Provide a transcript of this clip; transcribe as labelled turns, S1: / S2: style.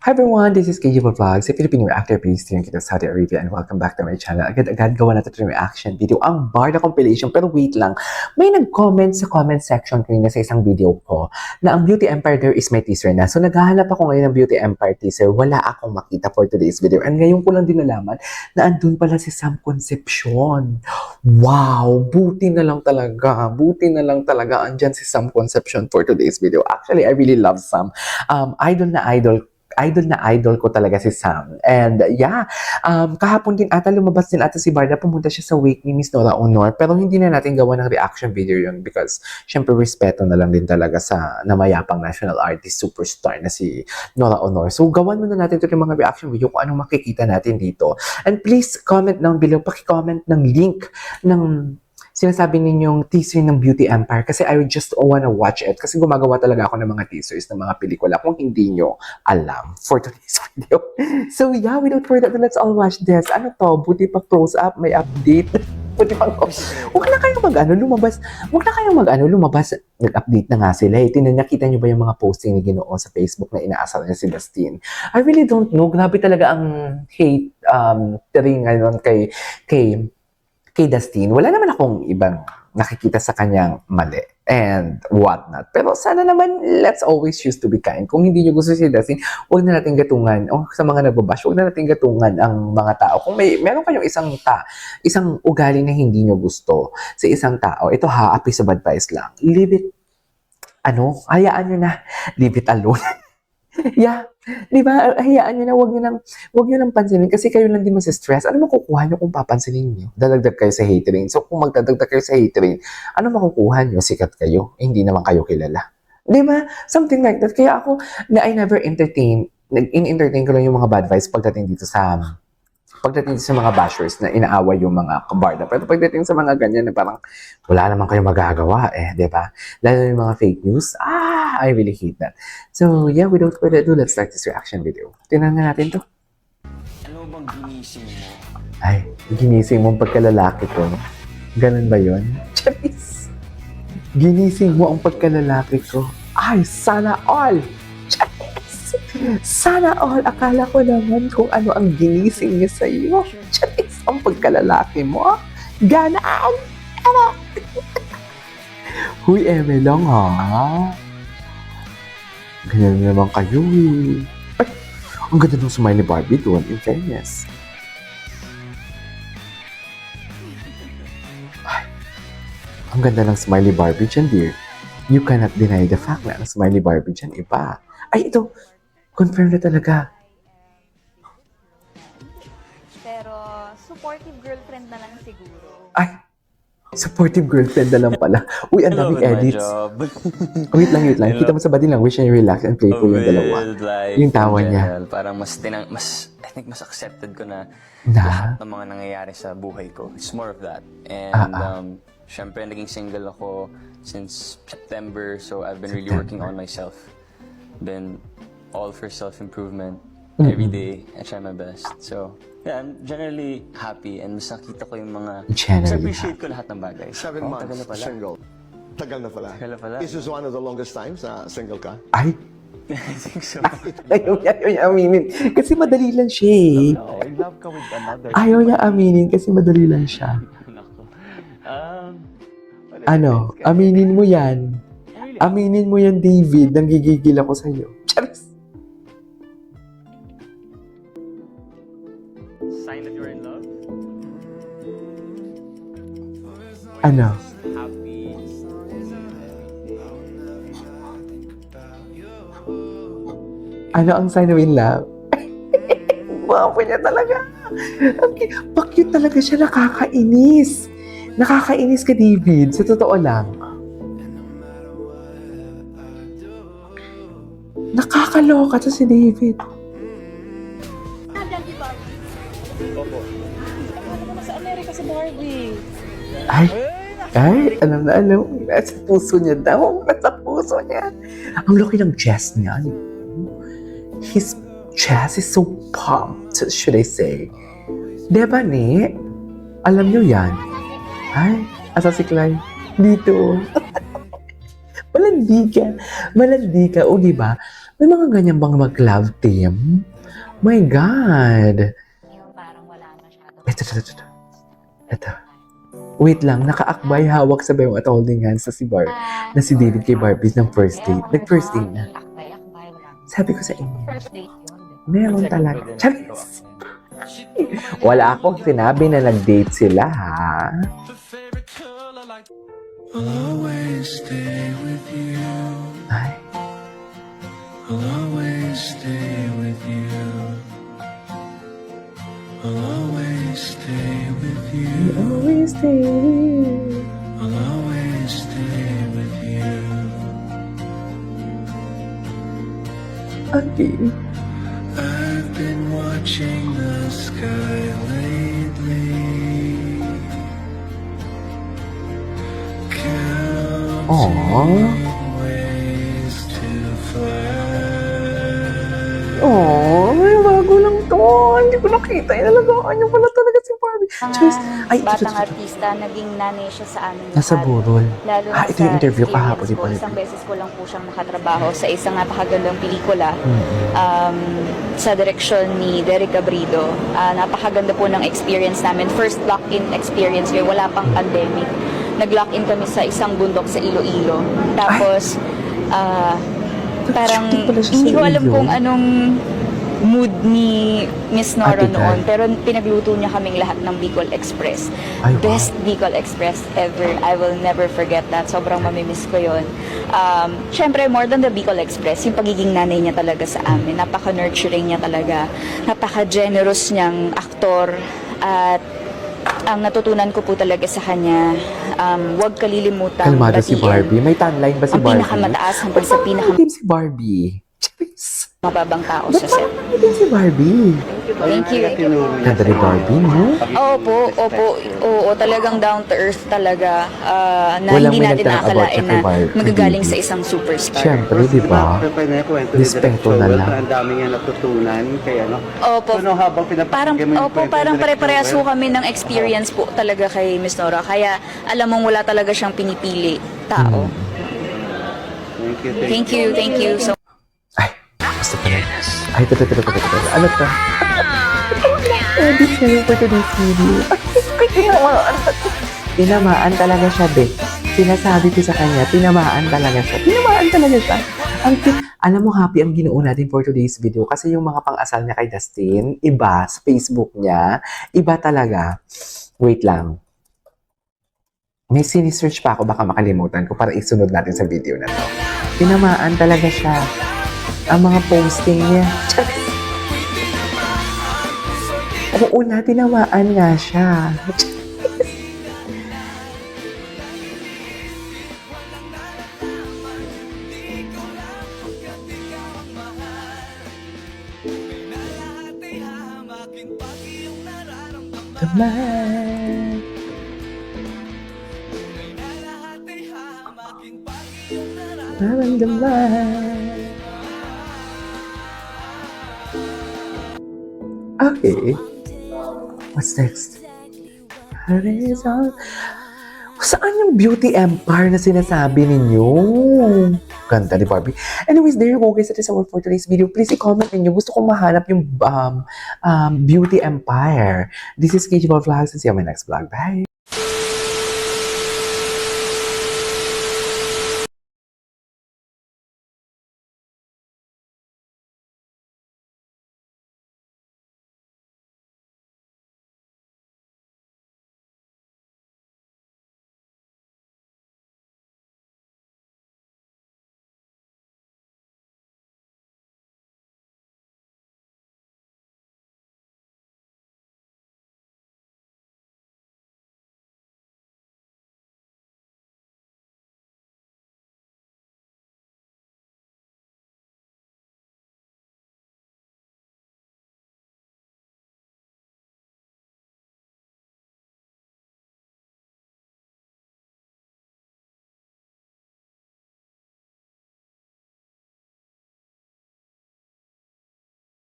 S1: Hi everyone, this is KG Vlogs, a Filipino reactor based here in Saudi Arabia, and welcome back to my channel. Agad-agad gawa natin yung reaction video, ang Barda compilation. Pero wait lang, may nag-comment sa comment section kanina sa isang video ko na ang Beauty Empire there is my teaser na. So naghahanap ako ngayon ng Beauty Empire teaser, wala akong makita for today's video. And ngayon ko lang din nalaman na andun pala si Sam Concepcion. Wow, buti na lang talaga andyan si Sam Concepcion for today's video. Actually, I really love Sam. Idol na idol ko talaga si Sam. And yeah, kahapon din lumabas din ata si Barda, pumunta siya sa wake ni Miss Nora Honor, pero hindi na natin gawa ng reaction video yun because syempre respeto na lang din talaga sa namayapang national artist superstar na si Nora Honor. So gawan muna natin ito yung mga reaction video kung anong makikita natin dito. And please comment down below, paki-comment ng link ng sinasabi ninyong teaser ng Beauty Empire kasi I just wanna watch it kasi gumagawa talaga ako ng mga teasers ng mga pelikula kung hindi nyo alam for today's video. So yeah, without further ado, let's all watch this. Ano to? Buti pa close up, may update. Buti pa huwag na kayong lumabas. Nag-update na nga sila eh. Nakita nyo ba yung mga posting ni Ginoo sa Facebook na inaasar niya si Dustin? I really don't know. Grabe talaga ang hate ngayon kay Dustin. Wala naman akong ibang nakikita sa kanyang mali and whatnot. Pero sana naman, let's always choose to be kind. Kung hindi nyo gusto si Dustin, huwag na natin gatungan. O sa mga nagbabash, huwag na natin gatungan ang mga tao. Kung meron kayong isang ugali na hindi nyo gusto sa isang tao, ito a piece of advice lang. Leave it, hayaan nyo na. Leave it alone. Yeah. Di ba? Hayaan nyo na, wag nyo nang pansinin kasi kayo lang din stress. Ano makukuha nyo kung papansinin nyo? Dadagdag kayo sa hate train. So kung magdadagdag kayo sa hate train, ano makukuha nyo? Sikat kayo. Hindi naman kayo kilala. Di ba? Something like that. Kaya ako, I never entertain ko lang yung mga bad vibes pagdating sa mga bashers na inaaway yung mga kabarda. Pero pagdating sa mga ganyan na parang wala naman kayong magagawa di ba? Lalo yung mga fake news, I really hate that. So yeah, without further ado, let's start this reaction video. Tingnan nga natin to.
S2: Ano bang ginising mo?
S1: Ay, ginising mo ang pagkalalaki ko. Ganun ba yun? Charis! Ginising mo ang pagkalalaki ko. Ay, sana all! Sana all, akala ko naman kung ano ang ginising niya sa iyo. Charis, ang pagkalalaki mo. Ganaan! Huy, eme lang ha. Ganyan naman kayo eh. Ay, ang ganda ng smile ni Barbie doon, in fairness. Ay, ang ganda ng smile ni Barbie dyan, dear. You cannot deny the fact na ang smile ni Barbie dyan iba. Ay, ito. Confirm na talaga.
S3: Pero, supportive girlfriend na lang siguro.
S1: Ay, supportive girlfriend na lang pala. Uy, ang daming edits. Wait lang. Kita mo sa body language na relax and playful yung dalawa. Yung tawa niya.
S2: Parang I think mas accepted ko na
S1: Na?
S2: lahat ng mga nangyayari sa buhay ko. It's more of that. And syempre, naging single ako since September, so I've been really working on myself. Been all for self-improvement. Every day, I try my best. So, yeah, I'm generally happy and mas nakita ko yung mga...
S1: Generally
S2: Mas appreciate ko lahat ng bagay.
S4: 7 months
S2: tagal na pala.
S4: single. Tagal na pala.
S2: Tagal na pala.
S4: Is this one of the longest times na single ka?
S1: Ay,
S2: I think so.
S1: ayaw niya aminin. Kasi madali lang siya eh.
S2: No, in love ka with another.
S1: Ayaw niya aminin kasi madali lang siya.
S2: Nako.
S1: Ano, aminin mo yan. Aminin mo yan, David. Nanggigigil ako sa'yo. Charis!
S2: Sign that you're in love?
S1: Ano?
S2: Happy.
S1: Ano ang sign of in love? Wow, niya talaga. Cute talaga siya. Nakakainis. Nakakainis ka, David. Sa totoo lang. Nakakaloka to si David.
S3: Sa Amerika si Barbie.
S1: Ay, alam na alam. Nasa puso niya daw. Nasa puso niya. Ang laki ng chest niya. His chest is so pumped, should I say. Diba, ni? Alam niyo yan. Ay, asa si Clay? Dito. Malandi ka. O, diba? May mga ganyan bang mag-love team? My God!
S3: Yung parang wala masyado.
S1: Ito. Wait lang, nakaakbay, hawak sabay at holding hands na si David kay Barbie ng first date. Nag-first date na.
S3: Akbay, wala.
S1: Sabi ko sa inyo,
S3: First date yun.
S1: meron talaga. Charis! Wala akong sinabi na nag-date sila, ha?
S5: I'll always stay with you.
S1: Ay,
S5: I'll always stay with you. I'll always stay with you.
S1: always stay with you.
S5: I'll always stay with you.
S1: Okay.
S5: I've been watching the sky lately. Counting ways to fly.
S1: Oh, may bago lang to. Hindi ko nakita. Inalagaan niyo pala talaga si Barbie. Charis, ay,
S3: Batang artista, naging nanay siya sa amin.
S1: Nasa
S3: lahat.
S1: burol.
S3: Lalo na
S1: Ito yung
S3: sa
S1: interview
S3: experience
S1: kahapon, di
S3: ko.
S1: ba?
S3: Isang beses ko lang po siyang nakatrabaho sa isang napakagandang pelikula sa direksyon ni Derek Abrido. Napakaganda po ng experience namin. First lock-in experience ko, wala pang pandemic. Nag-lock-in kami sa isang bundok sa Iloilo. Tapos, parang
S1: Shooting pala siya sa
S3: hindi ko alam
S1: Iloilo?
S3: kung anong mood ni Miss Nora
S1: Ate Kai.
S3: noon. Pero pinagluto niya kaming lahat ng Bicol Express.
S1: Ay, wow.
S3: Best Bicol Express ever. I will never forget that. Sobrang mamimiss ko yun. Siyempre, more than the Bicol Express, yung pagiging nanay niya talaga sa amin. Napaka-nurturing niya talaga. Napaka-generous niyang aktor. At ang natutunan ko po talaga sa kanya, huwag kalilimutan.
S1: Kalmado si
S3: batiin
S1: Barbie. May timeline ba si
S3: ang
S1: Barbie?
S3: pinakamataas hanggang sa
S1: Team si Barbie. Charis.
S3: pinakamababang tao
S1: Ba't
S3: sa set.
S1: parang team si Barbie?
S3: Thank you.
S1: Ganda ni Barbie, no?
S3: Opo. Oo, talagang down to earth talaga. Na
S1: Walang
S3: hindi
S1: may
S3: natin
S1: nagtanong about
S3: nakakalain
S1: siya
S3: na
S1: kay Barbie.
S3: magagaling sa isang superstar.
S1: Siyempre, di ba? Respeto na lang.
S6: Ang dami niya natutunan kaya no.
S3: Opo.
S6: So, no, habang
S3: Parang,
S6: pinapakinggan mo yung
S3: opo,
S6: kwento
S3: parang
S6: ni
S3: pare-parehas
S6: Director
S3: po kami ng experience po talaga kay Miss Nora. Kaya alam mong wala talaga siyang pinipili tao.
S6: Thank you.
S3: Thank you so
S1: Ay, gusto ko na. Ay, ito. Ano to? Edit sa'yo for today's video. Ay, tinamaan talaga siya, be. Sinasabi ko sa kanya, tinamaan talaga siya. Alam mo, happy ang ginoo natin for today's video kasi yung mga pang-asal niya kay Dustin, iba sa Facebook niya, iba talaga. Wait lang. May sinisearch pa ako, baka makalimutan ko para isunod natin sa video na to. Tinamaan talaga siya. Ang mga posting niya. Oo na, tinamaan nga siya. Naman. Naramdaman. Okay. What's next? Horizon. Saan yung beauty empire na sinasabi ninyo? Ganda ni Barbie. Anyways, there you go guys. That is all for today's video. Please i-comment ninyo. Gusto kong mahanap yung beauty empire. This is KG Vlogs and see you on my next vlog. Bye!